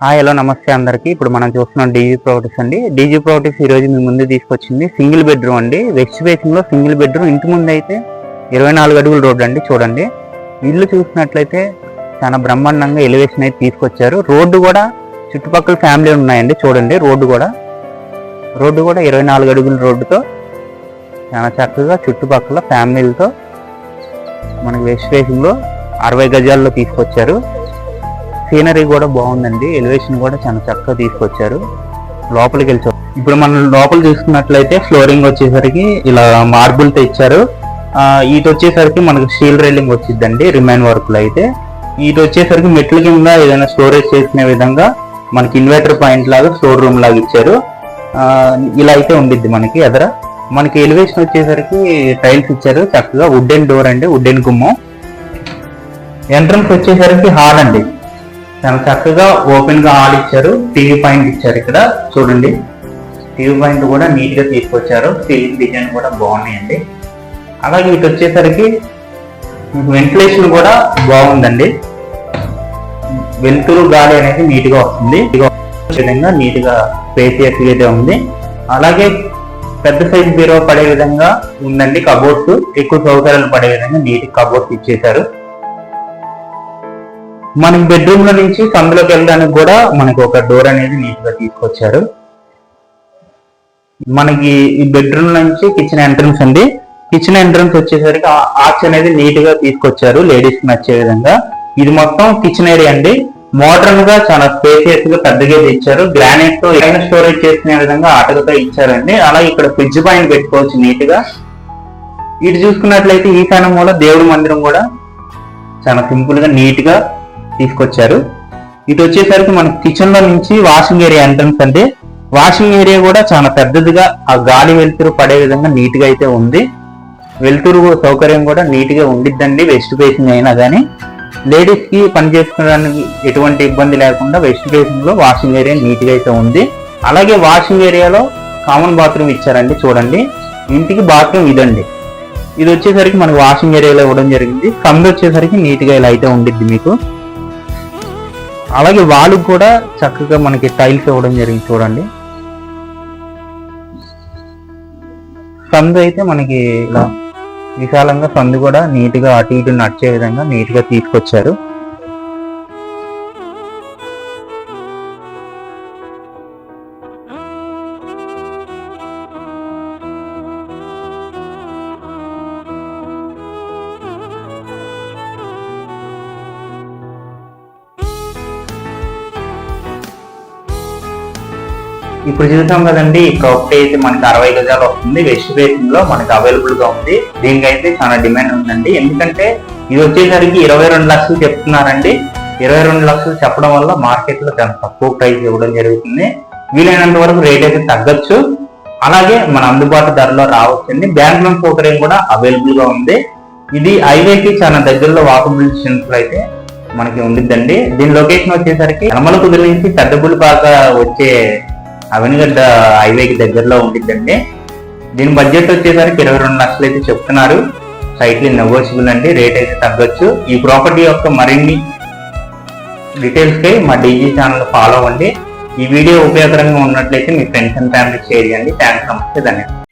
Hello నమస్తే అందరికి. ఇప్పుడు మనం చూస్తున్నాం డీజీ ప్రాపర్టీస్ అండి. డీజీ ప్రాపర్టీస్ ఈ రోజు మీ ముందు తీసుకొచ్చింది సింగిల్ బెడ్రూమ్ అండి. వెస్ట్ ఫేసింగ్ లో సింగిల్ బెడ్రూమ్. ఇంటి ముందు అయితే 24 అడుగుల రోడ్ అండి. చూడండి, ఇల్లు చూసినట్లయితే చాలా బ్రహ్మాండంగా ఎలివేషన్ అయితే తీసుకొచ్చారు. రోడ్డు కూడా చుట్టుపక్కల ఫ్యామిలీ ఉన్నాయండి. చూడండి, రోడ్డు కూడా 24 అడుగుల రోడ్డుతో చాలా చక్కగా చుట్టుపక్కల ఫ్యామిలీలతో మనకి వెస్ట్ ఫేసింగ్ లో 60 గజాల్లో తీసుకొచ్చారు. సీనరీ కూడా బాగుందండి. ఎలివేషన్ కూడా చాలా చక్కగా తీసుకొచ్చారు. లోపలికి వెళ్తాం. ఇప్పుడు మనం లోపల చూసుకున్నట్లయితే ఫ్లోరింగ్ వచ్చేసరికి ఇలా మార్బుల్ తో ఇచ్చారు. ఇది వచ్చేసరికి మనకి స్టీల్ రైలింగ్ వచ్చిందండి. రిమైన్ వర్క్ లో అయితే ఇది వచ్చేసరికి మెట్ల కింద ఏదైనా స్టోరేజ్ చేసుకునే విధంగా మనకి ఇన్వర్టర్ పాయింట్ లాగా స్టోర్ రూమ్ లాగా ఇచ్చారు. ఇలా అయితే ఉండిద్ది మనకి ఎదర. మనకి ఎలివేషన్ వచ్చేసరికి టైల్స్ ఇచ్చారు. చక్కగా వుడెన్ డోర్ అండి, వుడెన్ గుమ్మం. ఎంట్రన్స్ వచ్చేసరికి హాల్ అండి. చాలా చక్కగా ఓపెన్ గా హాల్ ఇచ్చారు. టీవీ పాయింట్ ఇచ్చారు. ఇక్కడ చూడండి, టీవీ పాయింట్ కూడా నీట్ గా తీసుకొచ్చారు. సీలింగ్ డిజైన్ కూడా బాగున్నాయండి. అలాగే ఇటు వచ్చేసరికి వెంటిలేషన్ కూడా బాగుందండి. వెలుతురు గాలి అనేది నీట్ గా వస్తుంది. విధంగా నీట్ గా స్పేసియస్ అయితే ఉంది. అలాగే పెద్ద సైజ్ బీరో పడే విధంగా ఉందండి. కబోర్డ్స్ ఎక్కువ సౌకర్యాలు పడే విధంగా నీట్ కబోర్డ్స్ ఇచ్చేశారు. మనకి బెడ్రూమ్ లో నుంచి సందులోకి వెళ్ళడానికి కూడా మనకి ఒక డోర్ అనేది నీట్ గా తీసుకొచ్చారు. మనకి ఈ బెడ్రూమ్ నుంచి కిచెన్ ఎంట్రన్స్ అండి. కిచెన్ ఎంట్రన్స్ వచ్చేసరికి ఆర్చ్ అనేది నీట్ గా తీసుకొచ్చారు, లేడీస్ కి నచ్చే విధంగా. ఇది మొత్తం కిచెన్ ఏరియా అండి. మోడర్న్ గా చాలా స్పేసియస్ గా పెద్దగా ఇచ్చారు. గ్రానైట్ తో ఏదైనా స్టోరేజ్ చేసుకునే విధంగా ఆటలతో ఇచ్చారండి. అలాగే ఇక్కడ ఫ్రిడ్జ్ పాయింట్ పెట్టుకోవచ్చు నీట్ గా. ఇటు చూసుకున్నట్లయితే ఈశాన్య మూల దేవుడి మందిరం కూడా చాలా సింపుల్ గా నీట్ గా తీసుకొచ్చారు. ఇటు వచ్చేసరికి మన కిచెన్ లో నుంచి వాషింగ్ ఏరియా ఎంట్రన్స్ అంటే వాషింగ్ ఏరియా కూడా చాలా పెద్దదిగా ఆ గాలి వెలుతురు పడే విధంగా నీట్ గా అయితే ఉంది. వెలుతురు సౌకర్యం కూడా నీట్ గా ఉండిద్దండి. వెస్ట్ ఫేసింగ్ అయినా కానీ లేడీస్ కి పని చేసుకోవడానికి ఎటువంటి ఇబ్బంది లేకుండా వెస్ట్ ఫేసింగ్ లో వాషింగ్ ఏరియా నీట్ గా అయితే ఉంది. అలాగే వాషింగ్ ఏరియాలో కామన్ బాత్రూమ్ ఇచ్చారండి. చూడండి, ఇంటికి బాత్రూమ్ ఇదండి. ఇది వచ్చేసరికి మనకి వాషింగ్ ఏరియాలో ఇవ్వడం జరిగింది. సందు వచ్చేసరికి నీట్ గా ఇలా అయితే ఉండిద్ది మీకు. అలాగే వాళ్ళు కూడా చక్కగా మనకి టైల్స్ ఇవ్వడం జరిగింది. చూడండి, సందు అయితే మనకి ఇలా విశాలంగా సందు కూడా నీట్ గా అటు ఇటు నడిచే విధంగా నీట్ గా తీసుకొచ్చారు. ఇప్పుడు చూసాం కదండి, ఈ ప్రాపర్టీ అయితే మనకి 60 గజాలు వస్తుంది. వెస్ట్ ఫేసింగ్ లో మనకి అవైలబుల్ గా ఉంది. దీనికైతే చాలా డిమాండ్ ఉందండి. ఎందుకంటే ఇది వచ్చేసరికి 22 లక్షలు చెప్తున్నారండి. 22 లక్షలు చెప్పడం వల్ల మార్కెట్ లో చాలా తక్కువ ప్రైస్ ఇవ్వడం జరుగుతుంది. వీలైనంత వరకు రేట్ అయితే తగ్గచ్చు. అలాగే మన అందుబాటు ధరలో రావచ్చండి. బ్యాంక్ లోన్ సౌకర్యం కూడా అవైలబుల్ గా ఉంది. ఇది హైవేకి చాలా దగ్గరలో వాకబుల్ డిస్టెన్స్ లో అయితే మనకి ఉండిద్దండి. దీని లొకేషన్ వచ్చేసరికి యనమల కుదురు నుంచి పెద్దపల్లి బాగా వచ్చే అవనిగడ్డ హైవేకి దగ్గరలో ఉండిద్దండి. దీని బడ్జెట్ వచ్చేసరికి 22 లక్షలు అయితే చెప్తున్నారు. సైట్లీ నెగోషియబుల్ అండి. రేట్ అయితే తగ్గొచ్చు. ఈ ప్రాపర్టీ యొక్క మరిన్ని డీటెయిల్స్ కై మా డీజీ ఛానల్ ఫాలో అవ్వండి. ఈ వీడియో ఉపయోగకరంగా ఉన్నట్లయితే మీ ఫ్రెండ్స్ అండ్ ఫ్యామిలీ షేర్ చేయండి. థ్యాంక్స్, నమస్తే, ధన్యవాదాలు.